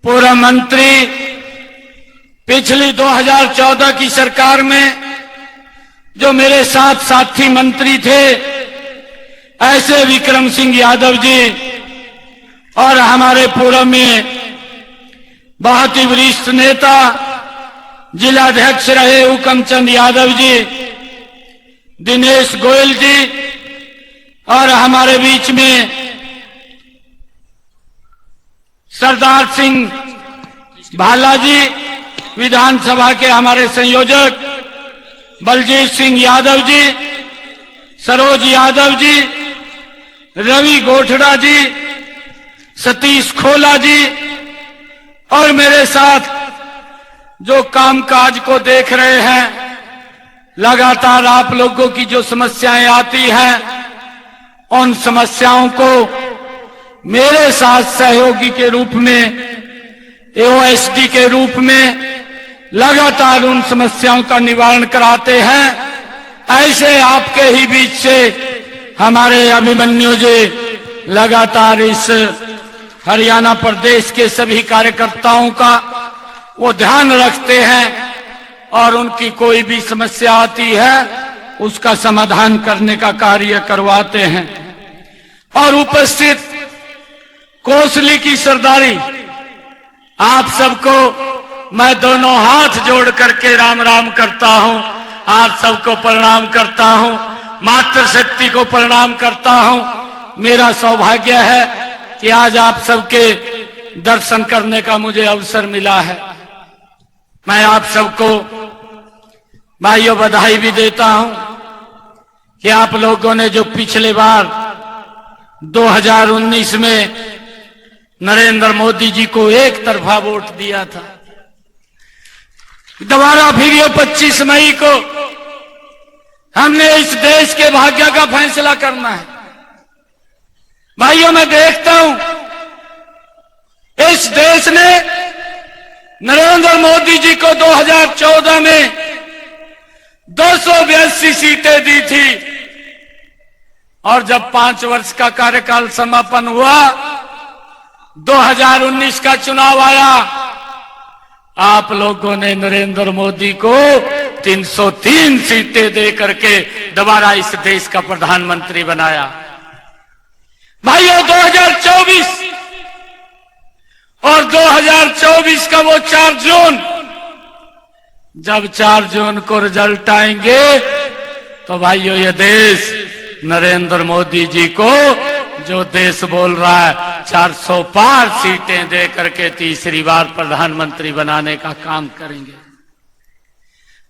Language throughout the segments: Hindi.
पूर्व मंत्री पिछली 2014 की सरकार में जो मेरे साथ साथी मंत्री थे, ऐसे विक्रम सिंह यादव जी और हमारे पूर्व में बहुत ही वरिष्ठ नेता जिलाध्यक्ष रहे हुकमचंद यादव जी, दिनेश गोयल जी और हमारे बीच में सरदार सिंह भाला जी, विधानसभा के हमारे संयोजक बलजीत सिंह यादव जी, सरोज यादव जी, रवि गोठड़ा जी, सतीश खोला जी और मेरे साथ जो कामकाज को देख रहे हैं। लगातार आप लोगों की जो समस्याएं आती हैं, उन समस्याओं को मेरे साथ सहयोगी के रूप में, एओएसडी के रूप में लगातार उन समस्याओं का निवारण कराते हैं। ऐसे आपके ही बीच से हमारे अभिमन्यु जी लगातार इस हरियाणा प्रदेश के सभी कार्यकर्ताओं का वो ध्यान रखते हैं और उनकी कोई भी समस्या आती है उसका समाधान करने का कार्य करवाते हैं। और उपस्थित कोसली की सरदारी, आप सबको मैं दोनों हाथ जोड़ करके राम राम करता हूं। आप सबको प्रणाम करता हूं, मातृशक्ति को प्रणाम करता हूं। मेरा सौभाग्य है कि आज आप सबके दर्शन करने का मुझे अवसर मिला है। मैं आप सबको भाइयों बधाई भी देता हूं कि आप लोगों ने जो पिछले बार 2019 में नरेंद्र मोदी जी को एक तरफा वोट दिया था, दोबारा फिर ये 25 मई को हमने इस देश के भाग्य का फैसला करना है। भाइयों, मैं देखता हूं इस देश ने नरेंद्र मोदी जी को 2014 में 282 सीटें दी थी और जब 5 वर्ष का कार्यकाल समापन हुआ, 2019 का चुनाव आया, आप लोगों ने नरेंद्र मोदी को 303 सीटें दे करके दोबारा इस देश का प्रधानमंत्री बनाया। भाइयों, 2024 और 2024 का वो 4 जून, जब 4 जून को रिजल्ट आएंगे तो भाइयों ये देश नरेंद्र मोदी जी को, जो देश बोल रहा है 400 पार सीटें दे करके तीसरी बार प्रधानमंत्री बनाने का काम करेंगे।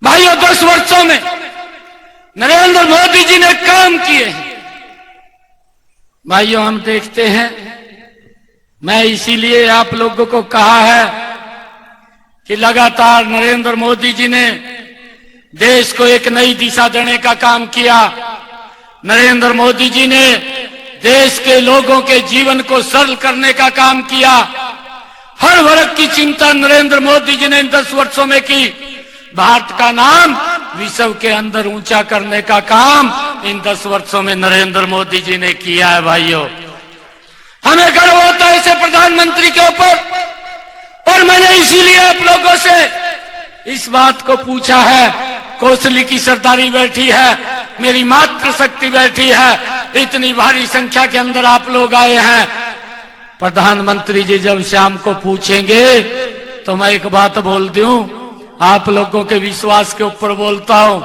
भाइयों, 10 वर्षों में नरेंद्र मोदी जी ने काम किए हैं। भाइयों, हम देखते हैं, मैं इसीलिए आप लोगों को कहा है कि लगातार नरेंद्र मोदी जी ने देश को एक नई दिशा देने का काम किया। नरेंद्र मोदी जी ने देश के लोगों के जीवन को सरल करने का काम किया। हर वर्ग की चिंता नरेंद्र मोदी जी ने इन 10 वर्षों में की। भारत का नाम विश्व के अंदर ऊंचा करने का काम इन 10 वर्षों में नरेंद्र मोदी जी ने किया है। भाइयों, हमें गर्व होता है ऐसे प्रधानमंत्री के ऊपर। और मैंने इसीलिए आप लोगों से इस बात को पूछा है। कोसली की सरदारी बैठी है, मेरी मातृशक्ति बैठी है, इतनी भारी संख्या के अंदर आप लोग आए हैं। प्रधानमंत्री जी जब शाम को पूछेंगे तो मैं एक बात बोल दूं, आप लोगों के विश्वास के ऊपर बोलता हूं।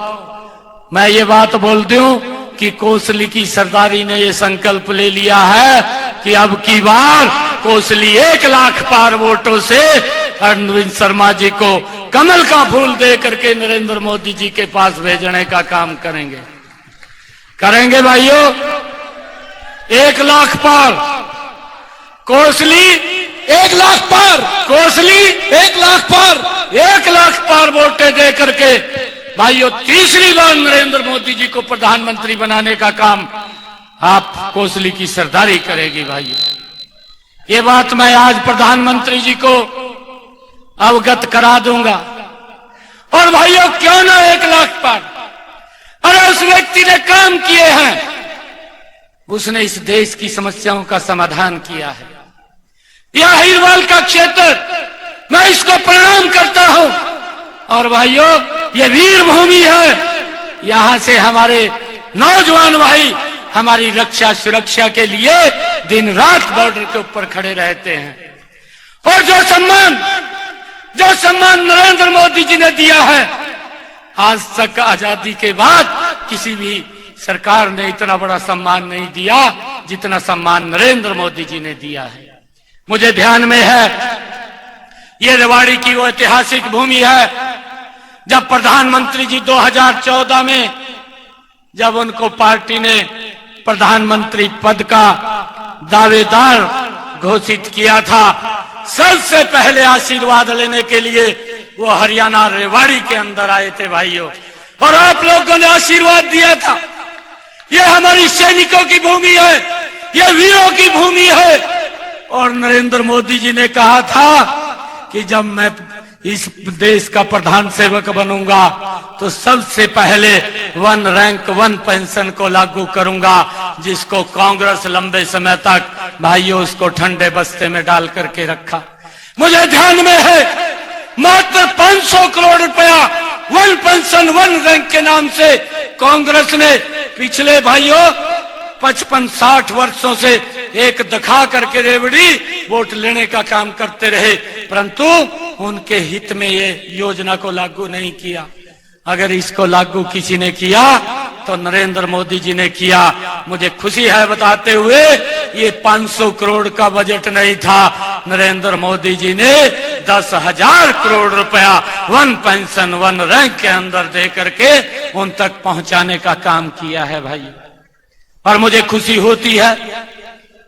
मैं ये बात बोल दूं कि कोसली की सरदारी ने ये संकल्प ले लिया है कि अब की बार कोसली 1 लाख पार वोटों से अरविंद शर्मा जी को कमल का फूल दे करके नरेंद्र मोदी जी के पास भेजने का काम करेंगे। करेंगे भाइयों, 1 लाख पार कोसली, 1 लाख पार कोसली, 1 लाख पार, 1 लाख पार वोटें दे करके भाइयों तीसरी बार नरेंद्र मोदी जी को प्रधानमंत्री बनाने का काम आप कोसली की सरदारी करेगी। भाइयों, ये बात मैं आज प्रधानमंत्री जी को अवगत करा दूंगा। और भाइयों, क्यों ना 1 लाख पार, अरे उस व्यक्ति ने काम किए हैं, उसने इस देश की समस्याओं का समाधान किया है। यह अहिरवाल का क्षेत्र मैं इसको प्रणाम करता हूं। और भाइयों, ये वीर भूमि है, यहां से हमारे नौजवान भाई हमारी रक्षा सुरक्षा के लिए दिन रात बॉर्डर के ऊपर खड़े रहते हैं। और जो सम्मान नरेंद्र मोदी जी ने दिया है, आज तक आजादी के बाद किसी भी सरकार ने इतना बड़ा सम्मान नहीं दिया जितना सम्मान नरेंद्र मोदी जी ने दिया है। मुझे ध्यान में है, ये रेवाड़ी की वो ऐतिहासिक भूमि है जब प्रधानमंत्री जी 2014 में जब उनको पार्टी ने प्रधानमंत्री पद का दावेदार घोषित किया था, सबसे पहले आशीर्वाद लेने के लिए वो हरियाणा रेवाड़ी के अंदर आए थे भाइयों, और आप लोगों ने आशीर्वाद दिया था। ये हमारी सैनिकों की भूमि है, ये वीरों की भूमि है। और नरेंद्र मोदी जी ने कहा था कि जब मैं इस देश का प्रधान सेवक बनूंगा तो सबसे पहले 1 रैंक 1 पेंशन को लागू करूंगा, जिसको कांग्रेस लंबे समय तक भाइयों उसको ठंडे बस्ते में डाल करके रखा। मुझे ध्यान में है, मात्र 500 करोड़ रुपया 1 पेंशन 1 रैंक के नाम से कांग्रेस ने पिछले भाइयों 55-60 वर्षों से एक दिखा करके रेवड़ी वोट लेने का काम करते रहे, परंतु उनके हित में ये योजना को लागू नहीं किया। अगर इसको लागू किसी ने किया तो नरेंद्र मोदी जी ने किया। मुझे खुशी है बताते हुए, ये 500 करोड़ का बजट नहीं था, नरेंद्र मोदी जी ने 10,000 करोड़ रुपया 1 पेंशन 1 रैंक के अंदर दे करके उन तक पहुंचाने का काम किया है भाई। और मुझे खुशी होती है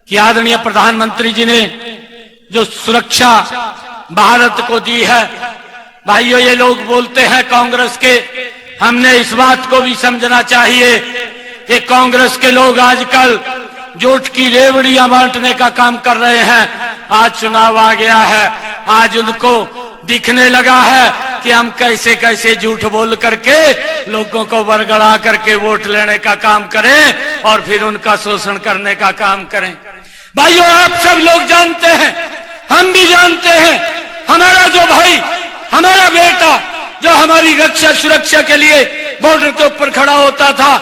कि आदरणीय प्रधानमंत्री जी ने जो सुरक्षा भारत को दी है भाइयों, ये लोग बोलते हैं कांग्रेस के, हमने इस बात को भी समझना चाहिए कि कांग्रेस के लोग आजकल जोट की रेवड़ियां बांटने का काम कर रहे हैं। आज चुनाव आ गया है, आज उनको दिखने लगा है कि हम कैसे कैसे झूठ बोल करके लोगों को बरगड़ा करके वोट लेने का काम करें और फिर उनका शोषण करने का काम करें। भाइयों, आप सब लोग जानते हैं, हम भी जानते हैं, हमारा जो भाई, हमारा बेटा जो हमारी रक्षा सुरक्षा के लिए बॉर्डर के ऊपर खड़ा होता था,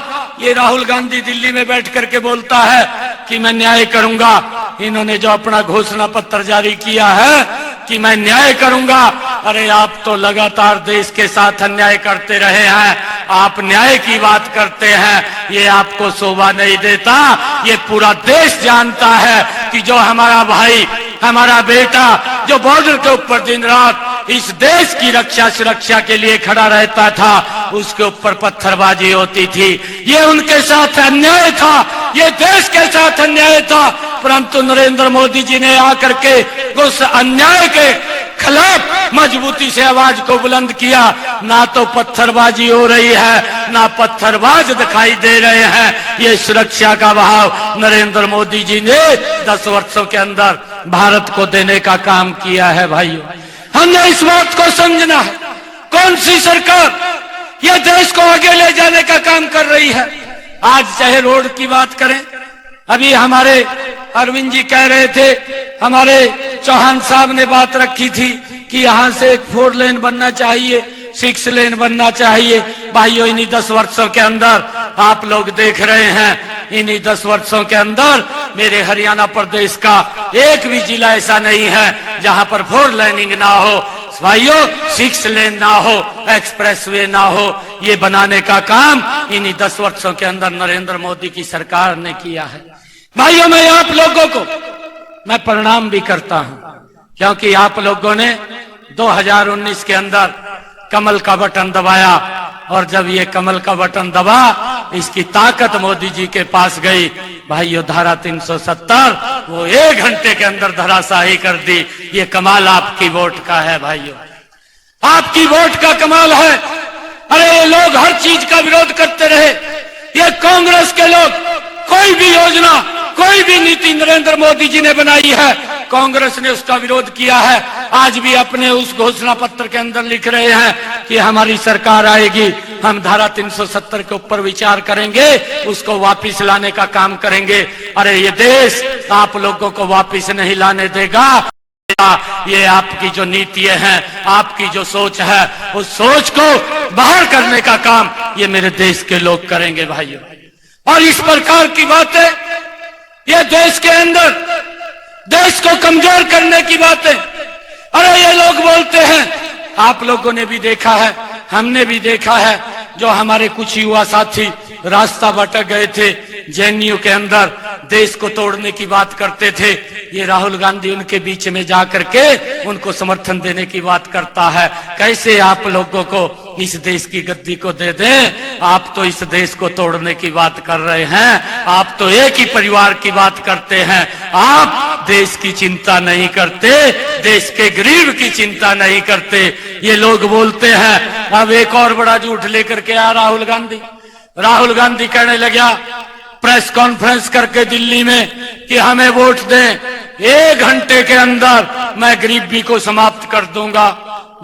ये राहुल गांधी दिल्ली में बैठ करके बोलता है कि मैं न्याय करूंगा। इन्होंने जो अपना घोषणा पत्र जारी किया है कि मैं न्याय करूंगा, अरे आप तो लगातार देश के साथ अन्याय करते रहे हैं, आप न्याय की बात करते हैं, ये आपको शोभा नहीं देता। ये पूरा देश जानता है कि जो हमारा भाई, हमारा बेटा जो बॉर्डर के ऊपर दिन रात इस देश की रक्षा सुरक्षा के लिए खड़ा रहता था, उसके ऊपर पत्थरबाजी होती थी। ये उनके साथ अन्याय था, ये देश के साथ अन्याय था, परंतु नरेंद्र मोदी जी ने आकर के उस अन्याय के खिलाफ मजबूती से आवाज को बुलंद किया। ना तो पत्थरबाजी हो रही है, ना पत्थरबाज दिखाई दे रहे हैं। ये सुरक्षा का भाव नरेंद्र मोदी जी ने 10 वर्षों के अंदर भारत को देने का काम किया है भाइयों। हमने इस बात को समझना है, कौन सी सरकार ये देश को आगे ले जाने का काम कर रही है। आज चाहे रोड की बात करें, अभी हमारे अरविंद जी कह रहे थे, हमारे चौहान साहब ने बात रखी थी कि यहां से एक 4 लेन बनना चाहिए, 6 लेन बनना चाहिए। भाइयों, इन्हीं 10 वर्षों के अंदर आप लोग देख रहे हैं, इन्हीं 10 वर्षों के अंदर मेरे हरियाणा प्रदेश का एक भी जिला ऐसा नहीं है जहां पर 4 लेनिंग ना हो भाइयों, 6 लेन ना हो, एक्सप्रेसवे ना हो। ये बनाने का काम इन्हीं 10 वर्षों के अंदर नरेंद्र मोदी की सरकार ने किया है। भाइयों, मैं आप लोगों को मैं प्रणाम भी करता हूं, क्योंकि आप लोगों ने 2019 के अंदर कमल का बटन दबाया, और जब ये कमल का बटन दबा, इसकी ताकत मोदी जी के पास गई। भाइयों, धारा 370 वो 1 घंटे के अंदर धराशाही कर दी। ये कमाल आपकी वोट का है भाइयों, आपकी वोट का कमाल है। अरे ये लोग हर चीज का विरोध करते रहे, ये कांग्रेस के लोग कोई भी योजना, कोई भी नीति नरेंद्र मोदी जी ने बनाई है, कांग्रेस ने उसका विरोध किया है। आज भी अपने उस घोषणा पत्र के अंदर लिख रहे हैं कि हमारी सरकार आएगी, हम धारा 370 के ऊपर विचार करेंगे, उसको वापस लाने का काम करेंगे। अरे ये देश आप लोगों को वापस नहीं लाने देगा। करेगा। ये आपकी जो नीतियां हैं, आपकी जो सोच है, उस सोच को बाहर करने का काम ये मेरे देश के लोग करेंगे भाइयों। और इस प्रकार की बातें ये देश के अंदर देश को कमजोर करने की बातें, अरे ये लोग बोलते हैं, आप लोगों ने भी देखा है, हमने भी देखा है, जो हमारे कुछ युवा साथी रास्ता भटक गए थे, जेएनयू के अंदर देश को तोड़ने की बात करते थे। ये राहुल गांधी उनके बीच में जाकर के उनको समर्थन देने की बात करता है। कैसे आप लोगों को इस देश की गद्दी को दे दें? आप तो इस देश को तोड़ने की बात कर रहे हैं। आप तो एक ही परिवार की बात करते हैं। आप देश की चिंता नहीं करते, देश के गरीब की चिंता नहीं करते। ये लोग बोलते हैं। अब एक और बड़ा झूठ लेकर के आया राहुल गांधी कहने लगा प्रेस कॉन्फ्रेंस करके दिल्ली में कि हमें वोट दें, 1 घंटे के अंदर मैं गरीबी को समाप्त कर दूंगा।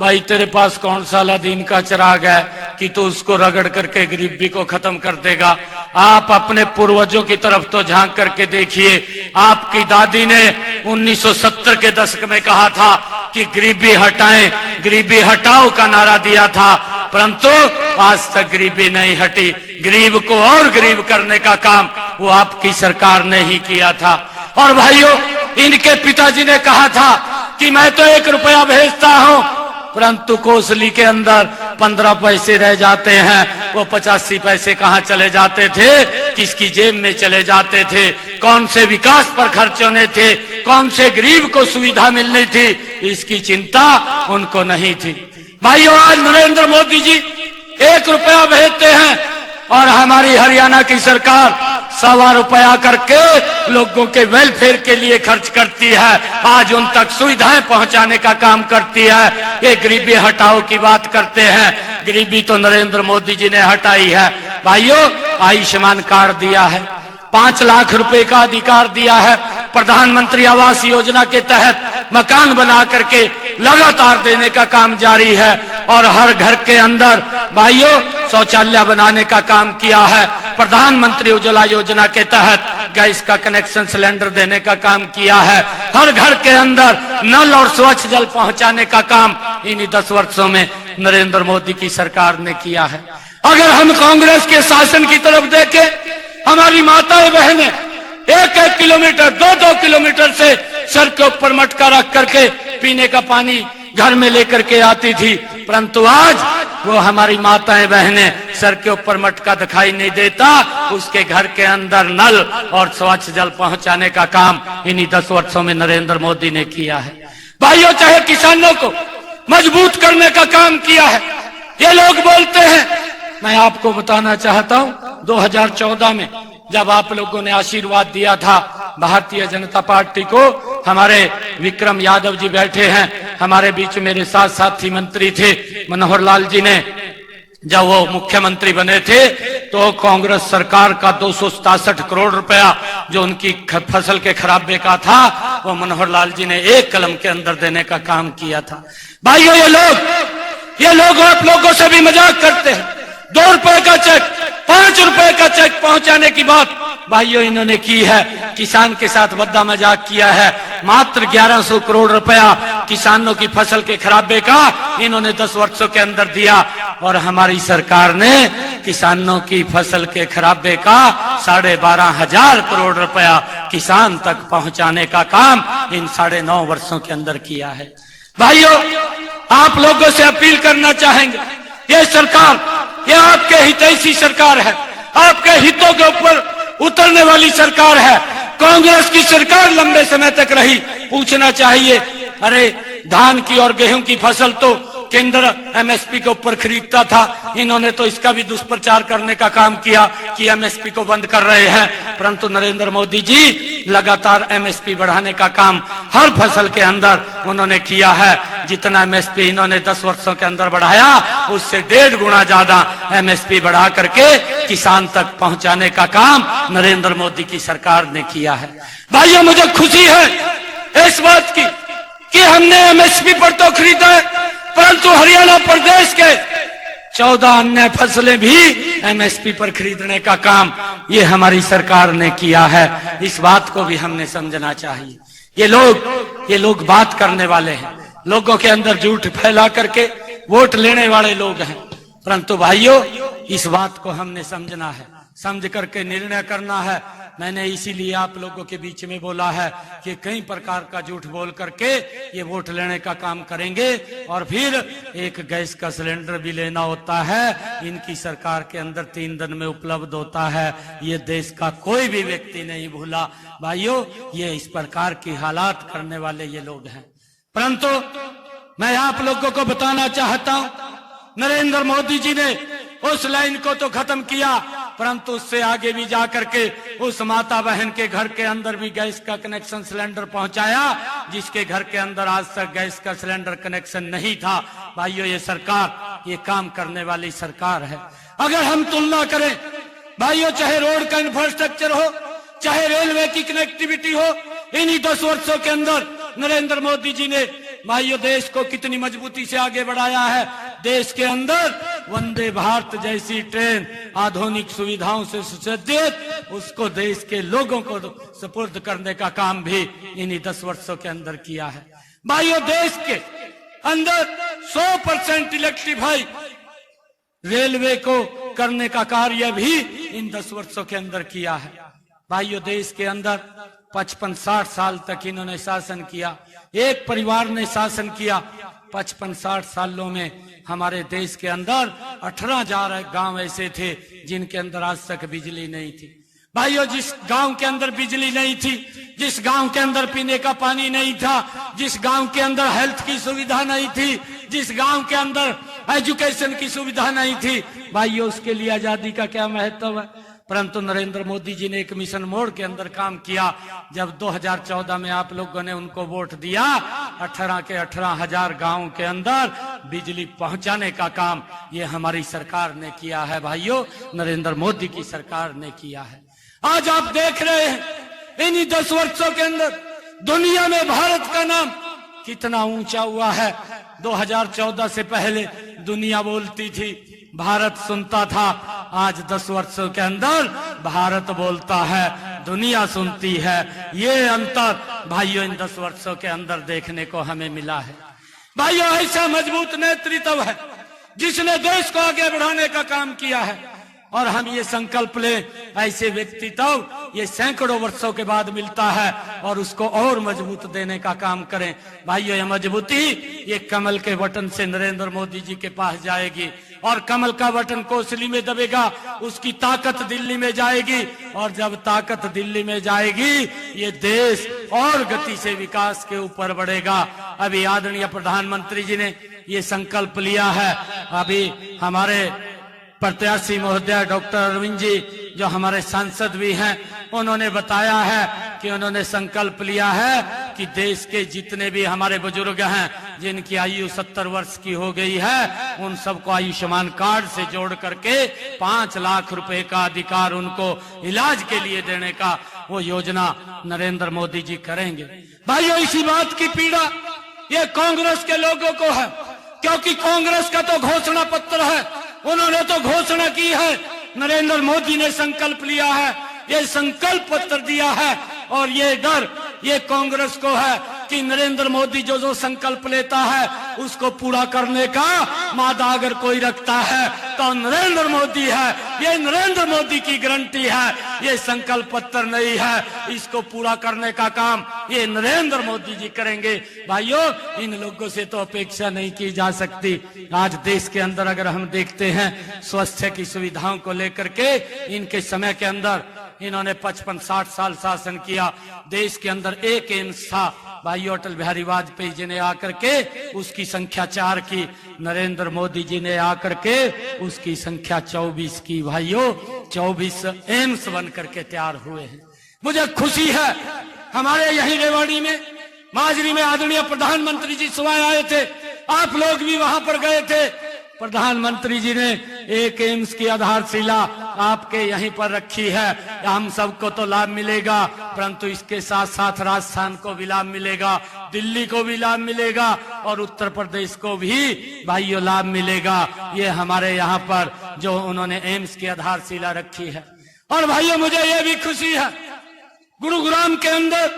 भाई तेरे पास कौन सा दिन का चिराग है कि तू उसको रगड़ करके गरीबी को खत्म कर देगा? आप अपने पूर्वजों की तरफ तो झांक करके देखिए। आपकी दादी ने 1970 के दशक में कहा था कि गरीबी हटाएं, गरीबी हटाओ का नारा दिया था, परंतु आज तक गरीबी नहीं हटी। गरीब को और गरीब करने का काम वो आपकी सरकार ने ही किया था। और भाइयों, इनके पिताजी ने कहा था कि मैं तो 1 रुपया भेजता हूं, परंतु कोसली के अंदर 15 पैसे रह जाते हैं। वो 85 पैसे कहां चले जाते थे? किसकी जेब में चले जाते थे? कौन से विकास पर खर्च होने थे? कौन से गरीब को सुविधा मिलनी थी? इसकी चिंता उनको नहीं थी। भाइयों, आज नरेंद्र मोदी जी 1 रुपया भेजते हैं और हमारी हरियाणा की सरकार 1.25 रुपया करके लोगों के वेलफेयर के लिए खर्च करती है। आज उन तक सुविधाएं पहुंचाने का काम करती है। ये गरीबी हटाओ की बात करते हैं। गरीबी तो नरेंद्र मोदी जी ने हटाई है। भाइयों, आयुष्मान कार्ड दिया है, 5 लाख रुपए का अधिकार दिया है। प्रधानमंत्री आवास योजना के तहत मकान बना करके लगातार देने का काम जारी है। और हर घर के अंदर भाइयों शौचालय बनाने का काम किया है। प्रधानमंत्री उज्ज्वला योजना के तहत गैस का कनेक्शन सिलेंडर देने का काम किया है। हर घर के अंदर नल और स्वच्छ जल पहुंचाने का काम इन्हीं 10 वर्षों में नरेंद्र मोदी की सरकार ने किया है। अगर हम कांग्रेस के शासन की तरफ देखें, हमारी माताएं बहनें 1-1 किलोमीटर 2-2 किलोमीटर से सर के ऊपर मटका रख करके पीने का पानी घर में लेकर के आती थी, परंतु आज वो हमारी माताएं बहनें सर के ऊपर मटका दिखाई नहीं देता। उसके घर के अंदर नल और स्वच्छ जल पहुंचाने का काम इन्हीं 10 वर्षों में नरेंद्र मोदी ने किया है। भाइयों, चाहे किसानों को मजबूत करने का काम किया है। ये लोग बोलते हैं, मैं आपको बताना चाहता हूं, 2014 में जब आप लोगों ने आशीर्वाद दिया था भारतीय जनता पार्टी को, हमारे विक्रम यादव जी बैठे हैं हमारे बीच, मेरे साथ साथी मंत्री थे मनोहर लाल जी ने, जब वो मुख्यमंत्री बने थे तो कांग्रेस सरकार का 267 करोड़ रुपया जो उनकी फसल के खराबे का था, वो मनोहर लाल जी ने 1 कलम के अंदर देने का काम किया था। भाइयों, ये लोग आप लोगों से भी मजाक करते हैं। 2 रुपए का चेक, 5 रुपए का चेक पहुंचाने की बात भाइयों इन्होंने की है। किसान के साथ बद्दा मजाक किया है। मात्र 1100 करोड़ रुपया किसानों की फसल के खराबे का इन्होंने 10 वर्षों के अंदर दिया। और हमारी सरकार ने किसानों की फसल के खराबे का 12,500 करोड़ रुपया किसान तक पहुंचाने का काम इन 9.5 वर्षों के अंदर किया है। भाइयों, आप लोगों से अपील करना चाहेंगे, ये सरकार ये आपके हितैषी सरकार है, आपके हितों के ऊपर उतरने वाली सरकार है। कांग्रेस की सरकार लंबे समय तक रही। पूछना चाहिए, अरे धान की और गेहूं की फसल तो केंद्र एमएसपी के ऊपर खरीदता था, इन्होंने तो इसका भी दुष्प्रचार करने का काम किया कि एमएसपी को बंद कर रहे हैं। परंतु नरेंद्र मोदी जी लगातार एमएसपी बढ़ाने का काम हर फसल के अंदर उन्होंने किया है। जितना एमएसपी इन्होंने 10 वर्षों के अंदर बढ़ाया, उससे 1.5 गुना ज्यादा एमएसपी बढ़ा करके किसान तक पहुंचाने का काम नरेंद्र मोदी की सरकार ने किया है। भाइयों, मुझे खुशी है इस बात की कि हमने एमएसपी पर तो खरीदा है, परंतु हरियाणा प्रदेश के 14 अन्य फसलें भी एमएसपी पर खरीदने का काम ये हमारी सरकार ने किया है। इस बात को भी हमने समझना चाहिए। ये लोग बात करने वाले हैं, लोगों के अंदर झूठ फैला करके वोट लेने वाले लोग हैं। परंतु भाइयों, इस बात को हमने समझना है, समझ करके निर्णय करना है। मैंने इसीलिए आप लोगों के बीच में बोला है कि कई प्रकार का झूठ बोल करके ये वोट लेने का काम करेंगे और फिर एक गैस का सिलेंडर भी लेना होता है। इनकी सरकार के अंदर 3 दिन में उपलब्ध होता है। ये देश का कोई भी व्यक्ति नहीं भूला। भाइयों, ये इस प्रकार की हालात करने वाले ये लोग हैं। परंतु मैं आप लोगों को बताना चाहता हूं, नरेंद्र मोदी जी ने उस लाइन को तो खत्म किया, परंतु उससे आगे भी जाकर के उस माता बहन के घर के अंदर भी गैस का कनेक्शन सिलेंडर पहुंचाया, जिसके घर के अंदर आज तक गैस का सिलेंडर कनेक्शन नहीं था। भाइयों, ये सरकार, ये काम करने वाली सरकार है। अगर हम तुलना करें भाइयों, चाहे रोड का इंफ्रास्ट्रक्चर हो, चाहे रेलवे की कनेक्टिविटी हो, इन्हीं 10 वर्षों के अंदर नरेंद्र मोदी जी ने भाइयों देश को कितनी मजबूती से आगे बढ़ाया है। देश के अंदर वंदे भारत जैसी ट्रेन आधुनिक सुविधाओं से सुसज्जित, उसको देश के लोगों को सुपुर्द करने का काम भी इन्हीं 10 वर्षों के अंदर किया है। भाइयों, देश के अंदर 100% इलेक्ट्रीफाई रेलवे को करने का कार्य भी इन 10 वर्षों के अंदर किया है। भाइयों, देश के अंदर 55-60 साल तक इन्होंने शासन किया, एक परिवार ने शासन किया। 55-60 सालों में हमारे देश के अंदर 18,000 गांव ऐसे थे जिनके अंदर आज तक बिजली नहीं थी। भाइयों, जिस गांव के अंदर बिजली नहीं थी, जिस गांव के अंदर पीने का पानी नहीं था, जिस गांव के अंदर हेल्थ की सुविधा नहीं थी, जिस गांव के अंदर एजुकेशन की सुविधा नहीं थी, भाइयों उसके लिए आजादी का क्या महत्व है। परंतु नरेंद्र मोदी जी ने एक मिशन मोड के अंदर काम किया। जब 2014 में आप लोगों ने उनको वोट दिया, 18 के 18,000 गांव के अंदर बिजली पहुंचाने का काम ये हमारी सरकार ने किया है। भाइयों, नरेंद्र मोदी की सरकार ने किया है। आज आप देख रहे हैं इन्हीं 10 वर्षों के अंदर दुनिया में भारत का नाम कितना ऊंचा हुआ है। 2014 से पहले दुनिया बोलती थी, भारत सुनता था। आज 10 वर्षों के अंदर भारत बोलता है, दुनिया सुनती है। ये अंतर भाइयों इन 10 वर्षों के अंदर देखने को हमें मिला है। भाइयों, ऐसा मजबूत नेतृत्व है जिसने देश को आगे बढ़ाने का काम किया है। और हम ये संकल्प लें, ऐसे व्यक्तित्व ये सैकड़ों वर्षों के बाद मिलता है और उसको और मजबूत देने का काम करें। भाइयों, ये मजबूती ये कमल के बटन से नरेंद्र मोदी जी के पास जाएगी और कमल का बटन कोसली में दबेगा, उसकी ताकत दिल्ली में जाएगी और जब ताकत दिल्ली में जाएगी ये देश और गति से विकास के ऊपर बढ़ेगा। अभी आदरणीय प्रधानमंत्री जी ने ये संकल्प लिया है। अभी हमारे प्रत्याशी महोदय डॉक्टर अरविंद जी जो हमारे सांसद भी हैं, उन्होंने बताया है कि उन्होंने संकल्प लिया है कि देश के जितने भी हमारे बुजुर्ग हैं जिनकी आयु 70 वर्ष की हो गई है, उन सबको आयुष्मान कार्ड से जोड़ करके 5 लाख रुपए का अधिकार उनको इलाज के लिए देने का वो योजना नरेंद्र मोदी जी करेंगे। भाइयों, इसी बात की पीड़ा ये कांग्रेस के लोगों को है, क्योंकि कांग्रेस का तो घोषणा पत्र है, उन्होंने तो घोषणा की है, नरेंद्र मोदी ने संकल्प लिया है, ये संकल्प पत्र दिया है। और ये डर ये कांग्रेस को है कि नरेंद्र मोदी जो संकल्प लेता है उसको पूरा करने का मादा अगर कोई रखता है तो नरेंद्र मोदी है। ये नरेंद्र मोदी की गारंटी है, ये संकल्प पत्र नहीं है। इसको पूरा करने का काम ये नरेंद्र मोदी जी करेंगे। भाइयों, इन लोगों से तो अपेक्षा नहीं की जा सकती। आज देश के अंदर अगर हम देखते हैं स्वास्थ्य की सुविधाओं को लेकर के, इनके समय के अंदर इन्होंने 55-60 साल शासन किया। देश के अंदर एक एम्स था, भाइयों अटल बिहारी वाजपेयी जी ने आकर के उसकी संख्या 4 की, नरेंद्र मोदी जी ने आकर के उसकी संख्या 24 की। भाइयों, 24 एम्स बन करके तैयार हुए हैं। मुझे खुशी है, हमारे यही रेवाड़ी में माजरी में आदरणीय प्रधानमंत्री जी सुबह आए थे, आप लोग भी वहां पर गए थे। प्रधानमंत्री जी ने एक एम्स की आधारशिला आपके यहीं पर रखी है। हम सबको तो लाभ मिलेगा, परंतु इसके साथ साथ राजस्थान को भी लाभ मिलेगा, दिल्ली को भी लाभ मिलेगा और उत्तर प्रदेश को भी भाइयों लाभ मिलेगा। ये हमारे यहाँ पर जो उन्होंने एम्स की आधारशिला रखी है। और भाइयों, मुझे ये भी खुशी है, गुरुग्राम के अंदर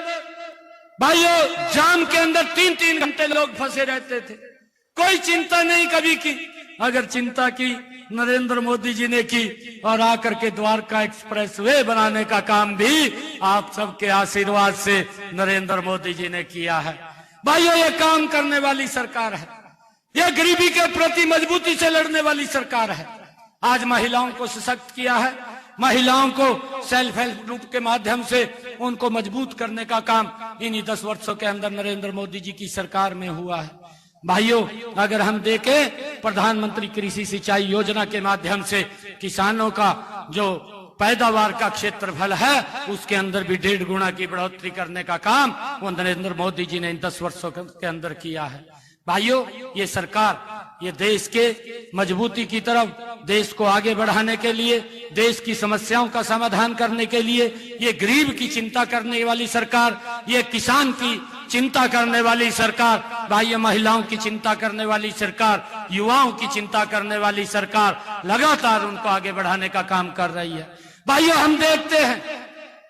भाइयों, जाम के अंदर 3-3 घंटे लोग फंसे रहते थे, कोई चिंता नहीं कभी की। अगर चिंता की नरेंद्र मोदी जी ने की, और आकर के द्वारका एक्सप्रेस वे बनाने का काम भी आप सबके आशीर्वाद से नरेंद्र मोदी जी ने किया है। भाइयों, ये काम करने वाली सरकार है, यह गरीबी के प्रति मजबूती से लड़ने वाली सरकार है। आज महिलाओं को सशक्त किया है, महिलाओं को सेल्फ हेल्प ग्रुप के माध्यम से उनको मजबूत करने का काम इन्हीं 10 वर्षों के अंदर नरेंद्र मोदी जी की सरकार में हुआ है। भाइयों, अगर हम देखें, प्रधानमंत्री कृषि सिंचाई योजना के माध्यम से किसानों का जो पैदावार का क्षेत्रफल है उसके अंदर भी 1.5 गुना की बढ़ोतरी करने का काम वो नरेंद्र मोदी जी ने इन 10 वर्षों के अंदर किया है। भाइयों, ये सरकार ये देश के मजबूती की तरफ, देश को आगे बढ़ाने के लिए, देश की समस्याओं का समाधान करने के लिए, ये गरीब की चिंता करने वाली सरकार, ये किसान की चिंता करने वाली सरकार, भाइयों महिलाओं की चिंता करने वाली सरकार, युवाओं की चिंता करने वाली सरकार लगातार उनको आगे बढ़ाने का काम कर रही है। भाइयों, हम देखते हैं,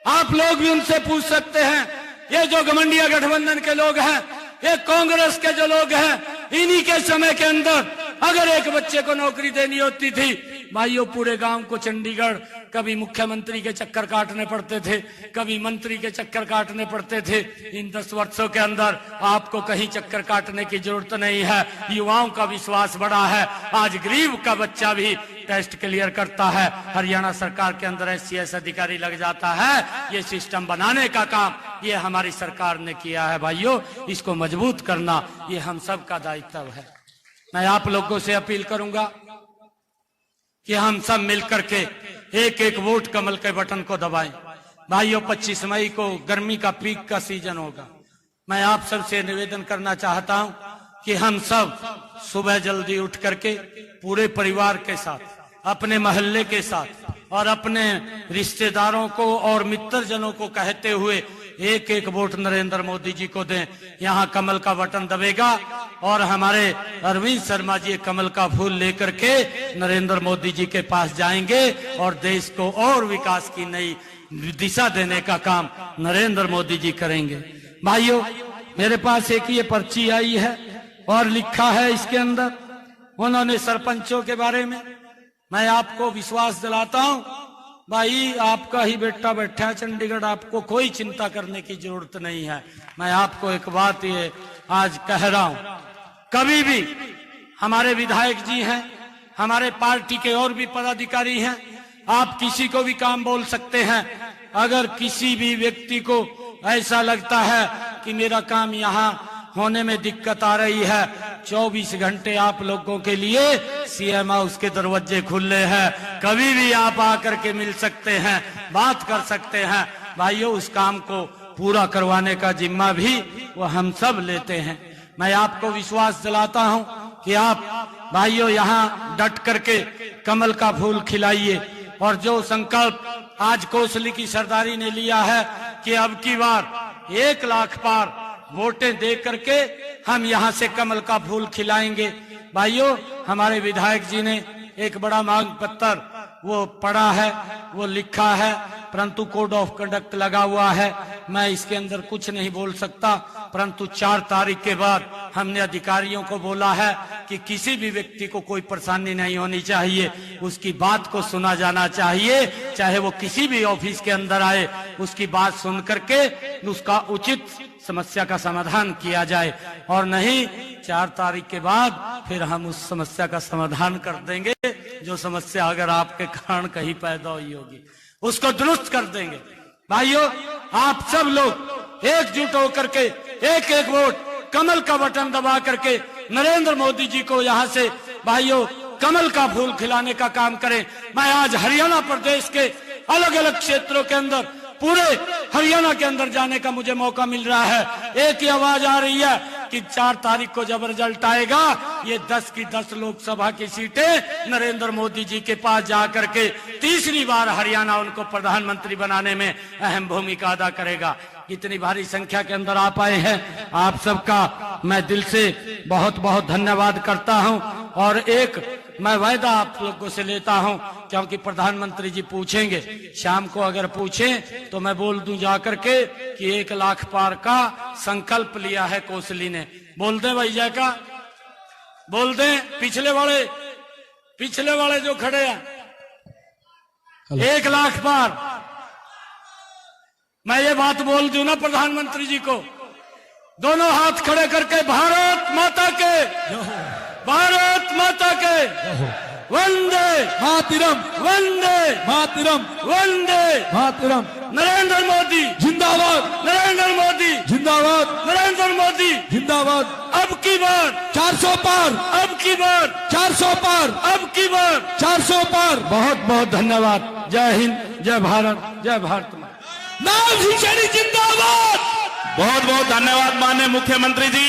आप लोग भी उनसे पूछ सकते हैं, ये जो घमंडिया गठबंधन के लोग हैं, ये कांग्रेस के जो लोग हैं, इन्हीं के समय के अंदर अगर एक बच्चे को नौकरी देनी होती थी, भाइयों पूरे गांव को चंडीगढ़ कभी मुख्यमंत्री के चक्कर काटने पड़ते थे, कभी मंत्री के चक्कर काटने पड़ते थे। इन 10 वर्षों के अंदर आपको कहीं चक्कर काटने की जरूरत नहीं है, युवाओं का विश्वास बढ़ा है। आज गरीब का बच्चा भी टेस्ट क्लियर करता है, हरियाणा सरकार के अंदर SCS अधिकारी लग जाता है। ये सिस्टम बनाने का काम ये हमारी सरकार ने किया है। भाइयों, इसको मजबूत करना ये हम सब का दायित्व है। मैं आप लोगों से अपील करूंगा कि हम सब मिलकर के एक एक वोट कमल के बटन को दबाएं। भाइयों, 25 मई को गर्मी का पीक का सीजन होगा। मैं आप सब से निवेदन करना चाहता हूं कि हम सब सुबह जल्दी उठ करके पूरे परिवार के साथ, अपने मोहल्ले के साथ और अपने रिश्तेदारों को और मित्रजनों को कहते हुए एक एक वोट नरेंद्र मोदी जी को दें। यहाँ कमल का बटन दबेगा और हमारे अरविंद शर्मा जी कमल का फूल लेकर के नरेंद्र मोदी जी के पास जाएंगे और देश को और विकास की नई दिशा देने का काम नरेंद्र मोदी जी करेंगे। भाइयों, मेरे पास एक ये पर्ची आई है और लिखा है इसके अंदर उन्होंने सरपंचों के बारे में। मैं आपको विश्वास दिलाता हूं, भाई आपका ही बेटा बैठा है चंडीगढ़, आपको कोई चिंता करने की जरूरत नहीं है। मैं आपको एक बात ये आज कह रहा हूं, कभी भी हमारे विधायक जी हैं, हमारे पार्टी के और भी पदाधिकारी हैं, आप किसी को भी काम बोल सकते हैं। अगर किसी भी व्यक्ति को ऐसा लगता है कि मेरा काम यहाँ होने में दिक्कत आ रही है, 24 घंटे आप लोगों के लिए CM हाउस के दरवाजे खुले हैं, कभी भी आप आकर के मिल सकते हैं, बात कर सकते हैं। भाइयों, उस काम को पूरा करवाने का जिम्मा भी वो हम सब लेते हैं। मैं आपको विश्वास दिलाता हूं कि आप भाइयों यहाँ डट करके कमल का फूल खिलाइए और जो संकल्प आज कोसली की सरदारी ने लिया है कि अब की बार 1 लाख पार वोटें दे करके हम यहाँ से कमल का फूल खिलाएंगे। भाइयों, हमारे विधायक जी ने एक बड़ा मांग पत्र वो पढ़ा है, वो लिखा है, परंतु कोड ऑफ कंडक्ट लगा हुआ है, मैं इसके अंदर कुछ नहीं बोल सकता। परंतु 4 तारीख के बाद हमने अधिकारियों को बोला है कि किसी भी व्यक्ति को कोई परेशानी नहीं होनी चाहिए, उसकी बात को सुना जाना चाहिए, चाहे वो किसी भी ऑफिस के अंदर आए, उसकी बात सुन करके उसका उचित समस्या का समाधान किया जाए और नहीं 4 तारीख के बाद फिर हम उस समस्या का समाधान कर देंगे। जो समस्या अगर आपके कारण कहीं पैदा हुई होगी उसको दुरुस्त कर देंगे। भाइयों, आप सब लोग एकजुट होकर के एक एक वोट कमल का बटन दबा करके नरेंद्र मोदी जी को यहाँ से भाइयों कमल का फूल खिलाने का काम करें। मैं आज हरियाणा प्रदेश के अलग अलग क्षेत्रों के अंदर, पूरे हरियाणा के अंदर जाने का मुझे मौका मिल रहा है। एक ही आवाज आ रही है कि 4 तारीख को जब रिजल्ट आएगा ये 10 की 10 लोकसभा की सीटें नरेंद्र मोदी जी के पास जाकर के तीसरी बार हरियाणा उनको प्रधानमंत्री बनाने में अहम भूमिका अदा करेगा। इतनी भारी संख्या के अंदर आप आए हैं, आप सबका मैं दिल से बहुत बहुत धन्यवाद करता हूं। और एक मैं वायदा आप लोगों से लेता हूं, क्योंकि प्रधानमंत्री जी पूछेंगे शाम को, अगर पूछें तो मैं बोल दूं जाकर के कि 1 लाख पार का संकल्प लिया है कोसली ने। बोल दें भैया का, बोल दें। पिछले वाले जो खड़े हैं 1 लाख पार। मैं ये बात बोल दूं ना प्रधानमंत्री जी को, दोनों हाथ खड़े करके भारत माता के, भारत माता के, वंदे मातरम, वंदे मातरम, वंदे मातरम। नरेंद्र मोदी जिंदाबाद, नरेंद्र मोदी जिंदाबाद, नरेंद्र मोदी। जिंदाबाद। अब की बार 400 पार, अब की बार 400 पार, अब की बार 400 पार। बहुत बहुत धन्यवाद। जय हिंद, जय भारत, जय भारत माता। नाम सिंह सैनी जिंदाबाद। बहुत बहुत धन्यवाद माननीय मुख्यमंत्री जी।